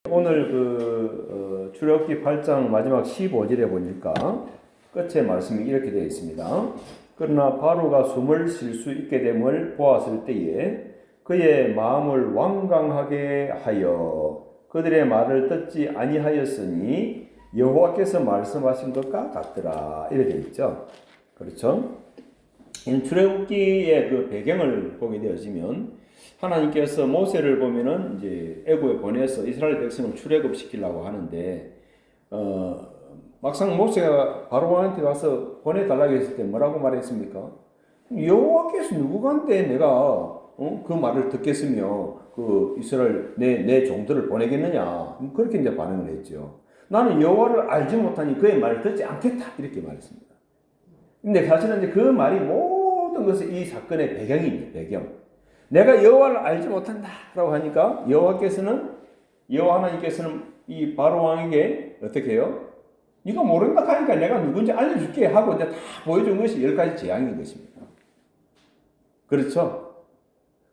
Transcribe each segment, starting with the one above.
오늘 출애굽기 8장 마지막 15절에 보니까 끝에 말씀이 이렇게 되어 있습니다. 그러나 바로가 숨을 쉴 수 있게 됨을 보았을 때에 그의 마음을 완강하게 하여 그들의 말을 듣지 아니하였으니 여호와께서 말씀하신 것과 같더라. 이렇게 되어 있죠. 그렇죠? 이 출애굽기의 그 배경을 보게 되어지면 하나님께서 모세를 보면은 이제 애굽에 보내서 이스라엘 백성을 출애굽시키려고 하는데 막상 모세가 바로한테 와서 보내달라고 했을 때 뭐라고 말했습니까? 여호와께서 누구간데 내가 그 말을 듣겠으며 그 이스라엘 내 종들을 보내겠느냐, 그렇게 이제 반응을 했죠. 나는 여호와를 알지 못하니 그의 말을 듣지 않겠다, 이렇게 말했습니다. 근데 사실은 이제 그 말이 모든 것은 이 사건의 배경입니다. 배경. 내가 여호와를 알지 못한다라고 하니까 여호와 하나님께서는 이 바로 왕에게 어떻게 해요? 네가 모른다 하니까 내가 누군지 알려줄게 하고 이제 다 보여준 것이 10가지 재앙인 것입니다. 그렇죠?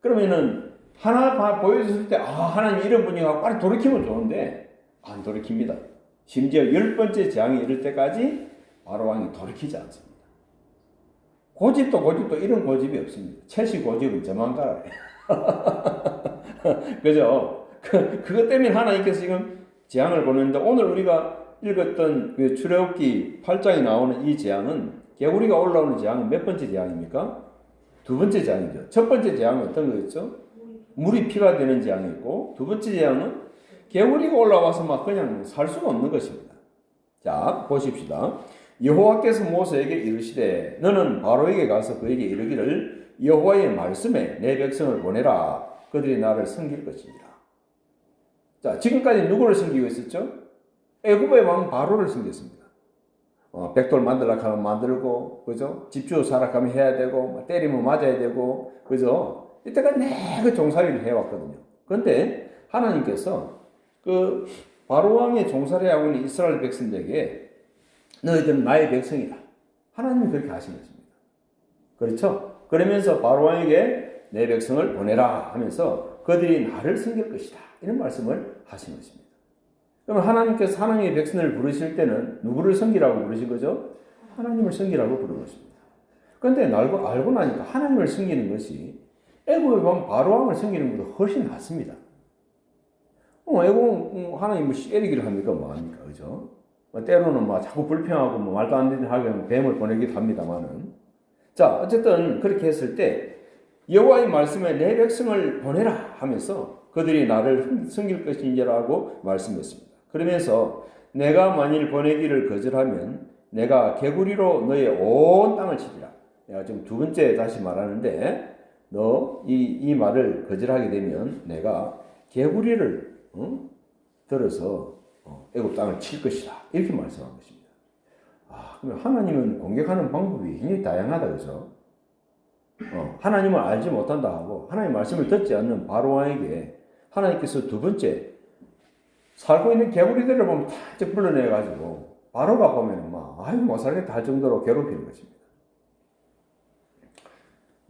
그러면은 하나 보여줬을 때 하나님 이런 분이 하고 빨리 돌이키면 좋은데 안 돌이킵니다. 심지어 10번째 재앙이 이를 때까지 바로 왕이 돌이키지 않습니다. 고집도 이런 고집이 없습니다. 최씨 고집은 저만 가라. 그죠? 그것 때문에 하나님께서 지금 재앙을 보내는데, 오늘 우리가 읽었던 그 출애굽기 8장에 나오는 이 재앙은, 개구리가 올라오는 재앙은 몇 번째 재앙입니까? 두 번째 재앙이죠. 첫 번째 재앙은 어떤 거였죠? 물이 피가 되는 재앙이었고, 두 번째 재앙은 개구리가 올라와서 막 그냥 살 수가 없는 것입니다. 자, 보십시다. 여호와께서 모세에게 이르시되 너는 바로에게 가서 그에게 이르기를 여호와의 말씀에 내 백성을 보내라. 그들이 나를 섬길 것이니라. 자, 지금까지 누구를 섬기고 있었죠? 애굽의 왕 바로를 섬겼습니다. 백돌 만들라 하면 만들고, 그죠? 집주 사락하면 해야 되고, 때리면 맞아야 되고, 그죠? 이때까지 내가 종살이를 해왔거든요. 그런데 하나님께서 그 바로 왕의 종살이 하고 있는 이스라엘 백성들에게 너희들은 나의 백성이다. 하나님이 그렇게 하신 것입니다. 그렇죠? 그러면서 바로 왕에게 내 백성을 보내라 하면서 그들이 나를 섬길 것이다. 이런 말씀을 하신 것입니다. 그럼 하나님께서 하나님의 백성을 부르실 때는 누구를 섬기라고 부르신 거죠? 하나님을 섬기라고 부른 것입니다. 그런데 알고 나니까 하나님을 섬기는 것이 애굽의 왕 바로 왕을 섬기는 것보다 훨씬 낫습니다. 애굽 하나님 때리기를 합니까? 뭐합니까? 그죠? 때로는 자꾸 불평하고 말도 안 되는 하게 뱀을 보내기도 합니다만은. 자, 어쨌든 그렇게 했을 때 여호와의 말씀에 내 백성을 보내라 하면서 그들이 나를 섬길 것이니라고 말씀했습니다. 그러면서 내가 만일 보내기를 거절하면 내가 개구리로 너의 온 땅을 치리라. 내가 지금 두 번째 다시 말하는데, 너 이 말을 거절하게 되면 내가 개구리를 들어서 애굽 땅을 칠 것이다. 이렇게 말씀한 것입니다. 그러면 하나님은 공격하는 방법이 굉장히 다양하다. 그죠? 하나님을 알지 못한다 하고 하나님 말씀을 듣지 않는 바로 왕에게 하나님께서 두 번째, 살고 있는 개구리들을 보면 다 불러내가지고 바로가 보면 못 살겠다 할 정도로 괴롭히는 것입니다.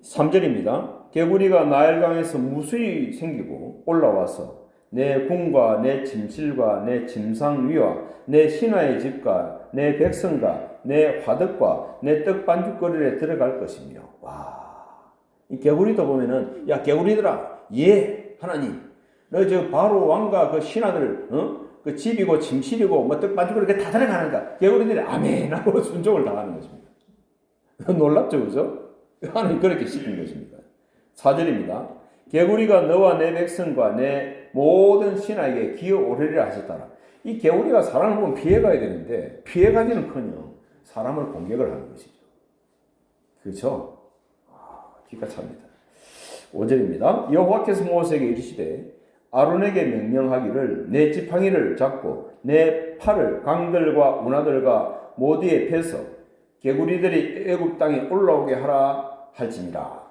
3절입니다. 개구리가 나일강에서 무수히 생기고 올라와서 내 궁과 내 침실과 내 침상 위와 내 신하의 집과 내 백성과 내 화덕과 내 떡반죽거리에 들어갈 것이며. 이 개구리도 보면은, 야 개구리들아, 하나님, 너 저 바로 왕과 그 신하들, 그 집이고 침실이고 떡반죽거리 다 들어가는가? 개구리들이 아멘 하고 순종을 당하는 것입니다. 놀랍죠, 그죠? 하나님 그렇게 시킨 것입니다. 4절입니다. 개구리가 너와 내 백성과 내 모든 신하에게 기어오르리라 하셨더라. 이 개구리가 사람을 보면 피해가야 되는데 피해가기는커녕 사람을 공격을 하는 것이죠. 그렇죠? 기가 찹니다. 5절입니다. 여호와께서 모세에게 이르시되 아론에게 명령하기를 내 지팡이를 잡고 내 팔을 강들과 운하들과 모두에 패서 개구리들이 애굽 땅에 올라오게 하라 할지니라.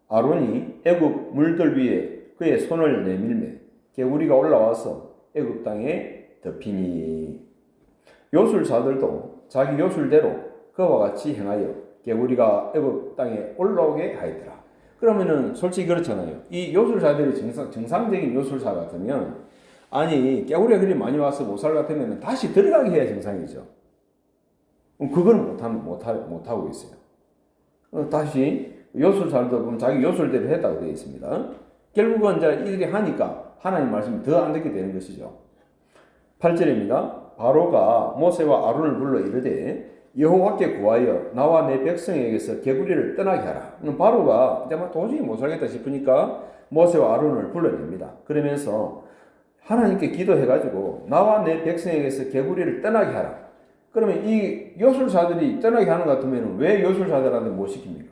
아론이 애굽 물들 위에 그의 손을 내밀매 개구리가 올라와서 애굽 땅에 덮이니. 요술사들도 자기 요술대로 그와 같이 행하여 개구리가 애굽 땅에 올라오게 하였더라. 그러면은 솔직히 그렇잖아요. 이 요술사들이 정상적인 요술사 같으면 아니 깨구리가 그리 많이 와서 못 살 같으면 다시 들어가게 해야 정상이죠. 그걸 못하고 있어요. 다시 요술사도 보면 자기 요술대로 했다고 되어 있습니다. 결국은 이제 이들이 하니까 하나님 말씀이 더 안 듣게 되는 것이죠. 8절입니다. 바로가 모세와 아론을 불러 이르되 여호와께 구하여 나와 내 백성에게서 개구리를 떠나게 하라. 바로가 이제 도저히 못 살겠다 싶으니까 모세와 아론을 불러냅니다. 그러면서 하나님께 기도해가지고 나와 내 백성에게서 개구리를 떠나게 하라. 그러면 이 요술사들이 떠나게 하는 것 같으면 왜 요술사들한테 못 시킵니까?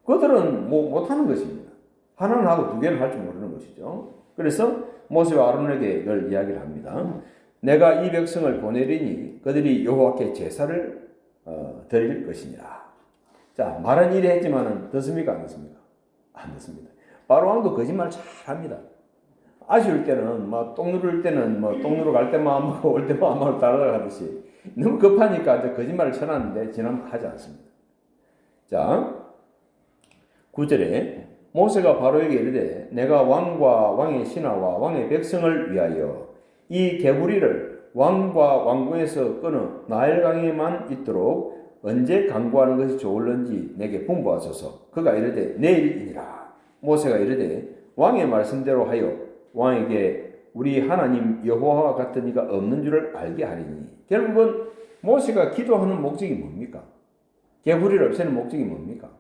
그들은 못하는 것입니다. 하나는 하고 두 개는 할 줄 모르는 것이죠. 그래서 모세와 아론에게 늘 이야기를 합니다. 내가 이 백성을 보내리니 그들이 여호와께 제사를 드릴 것이니라. 자, 말은 이래 했지만은 듣습니까? 안 듣습니까? 안 듣습니다. 바로 왕도 거짓말 잘합니다. 아쉬울 때는 똥 누를 때는 똥 누러 갈 때만 안 먹고 올 때만 안 먹고 따라가듯이 너무 급하니까 이제 거짓말을 쳐놨는데 지나면 하지 않습니다. 자, 9절에 모세가 바로에게 이르되 내가 왕과 왕의 신하와 왕의 백성을 위하여 이 개구리를 왕과 왕궁에서 끊어 나일강에만 있도록 언제 강구하는 것이 좋을는지 내게 분부하소서. 그가 이르되 내일이니라. 모세가 이르되 왕의 말씀대로 하여 왕에게 우리 하나님 여호와와 같은 이가 없는 줄을 알게 하리니. 결국은 모세가 기도하는 목적이 뭡니까? 개구리를 없애는 목적이 뭡니까?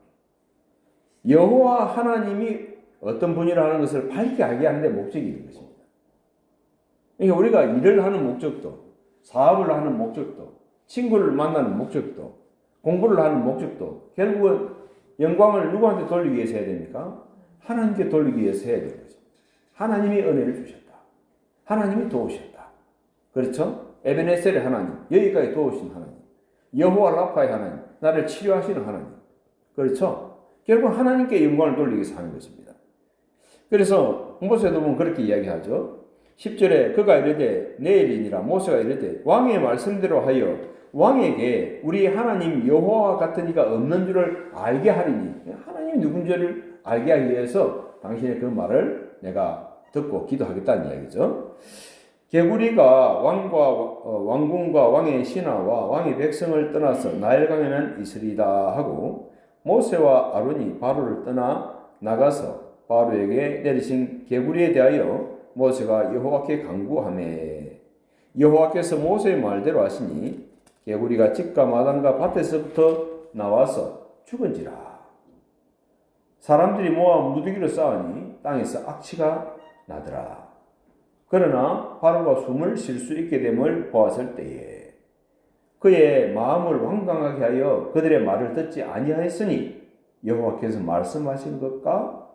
여호와 하나님이 어떤 분이라는 것을 밝게 알게 하는 데 목적이 있는 것입니다. 그러니까 우리가 일을 하는 목적도, 사업을 하는 목적도, 친구를 만나는 목적도, 공부를 하는 목적도 결국은 영광을 누구한테 돌리기 위해서 해야 됩니까? 하나님께 돌리기 위해서 해야 되는 거죠. 하나님이 은혜를 주셨다. 하나님이 도우셨다. 그렇죠? 에베네셀의 하나님, 여기까지 도우신 하나님, 여호와 라파의 하나님, 나를 치료하시는 하나님. 그렇죠? 결국 하나님께 영광을 돌리기 위해서 하는 것입니다. 그래서 모세도 보면 그렇게 이야기하죠. 10절에 그가 이르되 내일이니라. 모세가 이르되 왕의 말씀대로 하여 왕에게 우리 하나님 여호와와 같은 이가 없는 줄을 알게 하리니. 하나님이 누군지를 알게 하기 위해서 당신의 그 말을 내가 듣고 기도하겠다는 이야기죠. 개구리가 왕궁과 왕의 신하와 왕의 백성을 떠나서 나일강에는 있으리다 하고 모세와 아론이 바로를 떠나 나가서 바로에게 내리신 개구리에 대하여 모세가 여호와께 간구하매 여호와께서 모세의 말대로 하시니 개구리가 집과 마당과 밭에서부터 나와서 죽은지라. 사람들이 모아 무더기로 쌓으니 땅에서 악취가 나더라. 그러나 바로가 숨을 쉴 수 있게 됨을 보았을 때에 그의 마음을 완강하게 하여 그들의 말을 듣지 아니하였으니 여호와께서 말씀하신 것과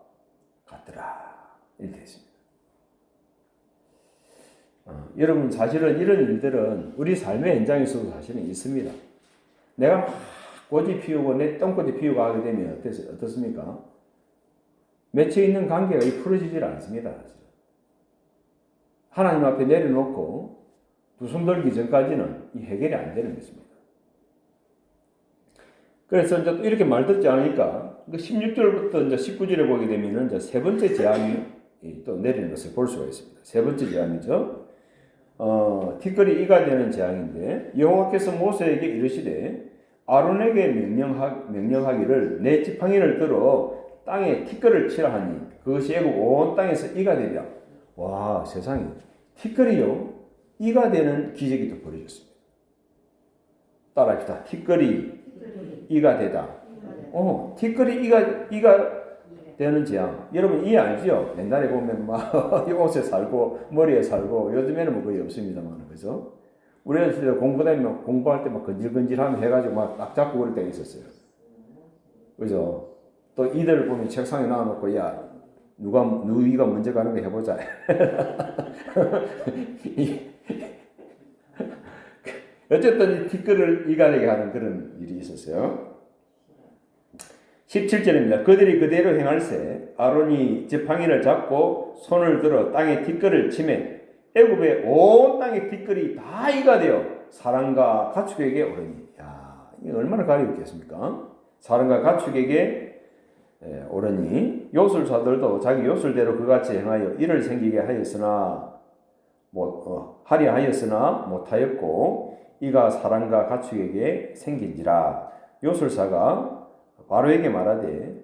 같더라. 이렇게 했습니다. 여러분 사실은 이런 일들은 우리 삶의 현장에서도 사실은 있습니다. 내가 막 꽃이 피우고 내 똥꽃이 피우고 하게 되면 어떻습니까? 맺혀 있는 관계가 풀어지질 않습니다. 하나님 앞에 내려놓고 두 손 들기 전까지는 이 해결이 안 되는 것입니다. 그래서 이제 또 이렇게 말 듣지 않으니까 16절부터 이제 19절에 보게 되면은 이제 세 번째 재앙이 또 내리는 것을 볼 수가 있습니다. 세 번째 재앙이죠. 티끌이 이가 되는 재앙인데 여호와께서 모세에게 이르시되 아론에게 명령하기를 내 지팡이를 들어 땅에 티끌을 치라 하니 그것이 애굽 온 땅에서 이가 되리라. 와, 세상에 티끌이요 이가 되는 기적이 또 벌어졌습니다. 따라합시다. 티끌이 이가 되다. 티끌이 이가 되는 재앙. 여러분 이해 알죠? 옛날에 보면 막 옷에 살고 머리에 살고 요즘에는 뭐 거의 없습니다만 그죠? 우리 어렸을 때 공부할 때 막 건질건질하면 해가지고 막 딱 잡고 그럴 때가 있었어요. 그죠? 또 이들을 보면 책상에 놔놓고 야 누이가 먼저 가는 거 해보자. 어쨌든 이 티끌을 이가내게 하는 그런 일이 있었어요. 17절입니다. 그들이 그대로 행할세 아론이 지팡이를 잡고 손을 들어 땅에 티끌을 치매 애굽의 온 땅의 티끌이 다 이가 되어 사람과 가축에게 오르니. 야, 이게 얼마나 가리웠겠습니까? 사람과 가축에게 오르니 요술사들도 자기 요술대로 그같이 행하여 일을 생기게 하였으나 하려 하였으나 못하였고 이가 사람과 가축에게 생긴지라. 요술사가 바로에게 말하되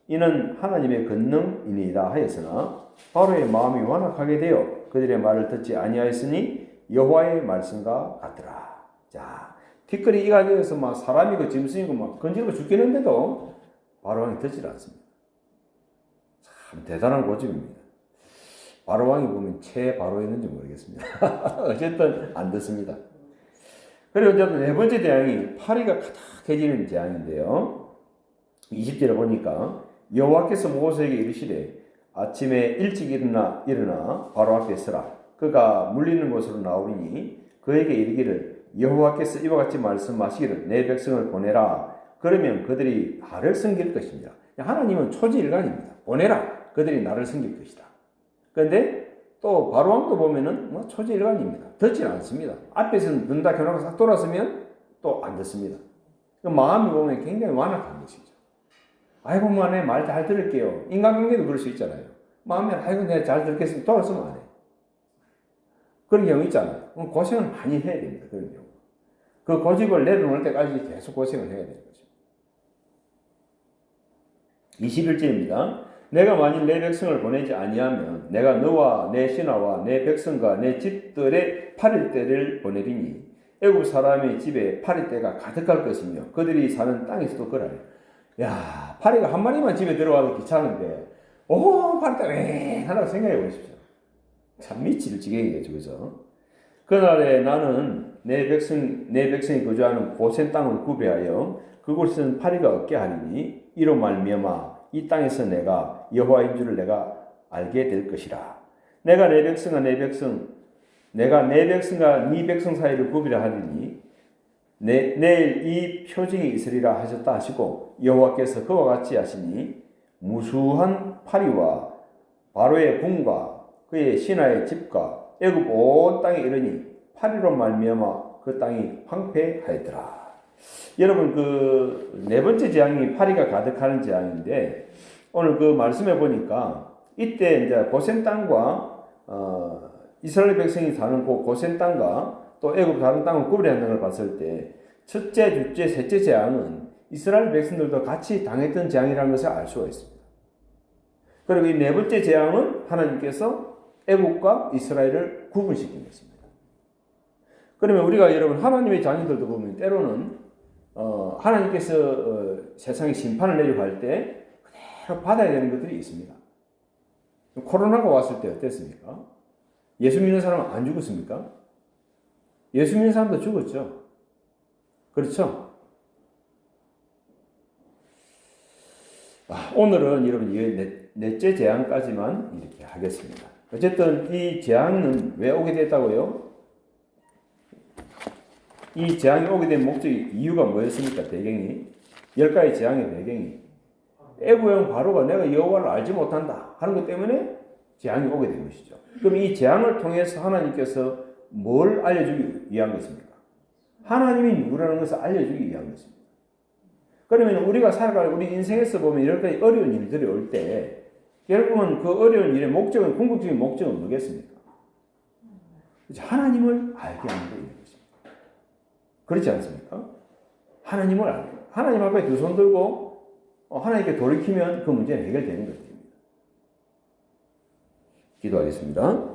이는 하나님의 권능이니이다 하였으나 바로의 마음이 완악하게 되어 그들의 말을 듣지 아니하였으니 여호와의 말씀과 같더라. 자, 티끌이 이가 되어서 막 사람이 그 짐승이고 막 건지고 죽겠는데도 바로 왕이 듣질 않습니다. 참 대단한 고집입니다. 바로 왕이 보면 최 바로였는지 모르겠습니다. 어쨌든 안 듣습니다. 그리고 이제 네 번째 재앙이 파리가 가득해지는 재앙인데요. 20절에 보니까 여호와께서 모세에게 이르시되 아침에 일찍 일어나 바로 앞에 서라. 그가 물리는 곳으로 나오리니 그에게 이르기를 여호와께서 이와 같이 말씀하시기를 내 백성을 보내라. 그러면 그들이 나를 섬길 것입니다. 하나님은 초지일관입니다. 보내라. 그들이 나를 섬길 것이다. 그런데 또 바로왕도 보면은 초지일관입니다. 듣지 않습니다. 앞에서는 듣는다 해놓고 싹 돌아서면 또 안 듣습니다. 그 마음이 보면 굉장히 완악한 것이죠. 아이고, 내 말 잘 들을게요. 인간관계도 그럴 수 있잖아요. 마음에 아이고, 내가 잘 듣겠습니다. 돌아서면 안 해. 그런 경우 있잖아요. 고생을 많이 해야 됩니다. 그런 경우. 그 고집을 내려놓을 때까지 계속 고생을 해야 되는 거죠. 21절입니다. 내가 만일 내 백성을 보내지 아니하면 내가 너와 내 신하와 내 백성과 내 집들의 파릴대를 보내리니 애굽 사람의 집에 파리떼가 가득할 것이며 그들이 사는 땅에서도 그러래. 야, 파리가 한 마리만 집에 들어와도 귀찮은데 파리떼 왜 하나 생각해 보십시오. 참 미칠 지경이겠죠. 그죠? 그날에 나는 내 백성이 거주하는 고센 땅을 구별하여 그곳에는 파리가 없게 하리니 이로 말미암아 이 땅에서 내가 여호와인 줄을 내가 알게 될 것이라. 내가 내 백성과 네 백성 사이를 구별하리니 내일 이 표징이 있으리라 하셨다 하시고 여호와께서 그와 같이 하시니 무수한 파리와 바로의 궁과 그의 신하의 집과 애굽 온 땅에 이르니 파리로 말미암아 그 땅이 황폐하였더라. 여러분, 그 네 번째 재앙이 파리가 가득하는 재앙인데 오늘 그 말씀해 보니까 이때 이제 고센 땅과 이스라엘 백성이 사는 그 고센 땅과 또 애굽 다른 땅을 구별한다는 걸 봤을 때 첫째, 둘째, 셋째 재앙은 이스라엘 백성들도 같이 당했던 재앙이라는 것을 알 수가 있습니다. 그리고 이 네 번째 재앙은 하나님께서 애굽과 이스라엘을 구분시킨 것입니다. 그러면 우리가 여러분 하나님의 자녀들도 보면 때로는 하나님께서 세상에 심판을 내리고 할 때 그대로 받아야 되는 것들이 있습니다. 코로나가 왔을 때 어땠습니까? 예수 믿는 사람은 안 죽었습니까? 예수 믿는 사람도 죽었죠. 그렇죠? 오늘은 여러분 넷째 재앙까지만 이렇게 하겠습니다. 어쨌든 이 재앙은 왜 오게 됐다고요? 이 재앙이 오게 된 목적이 이유가 뭐였습니까? 배경이 10가지 재앙의 배경이 애굽 바로가 내가 여호와를 알지 못한다 하는 것 때문에 재앙이 오게 된 것이죠. 그럼 이 재앙을 통해서 하나님께서 뭘 알려주기 위한 것입니까? 하나님이 누구라는 것을 알려주기 위한 것입니다. 그러면 우리가 살아갈 우리 인생에서 보면 이렇게 어려운 일들이 올 때 결국은 그 어려운 일의 목적은 궁극적인 목적은 뭐겠습니까? 하나님을 알게 하는 것입니다. 그렇지 않습니까? 하나님을 알고 하나님 앞에 두 손 들고 하나님께 돌이키면 그 문제는 해결되는 것입니다. 기도하겠습니다.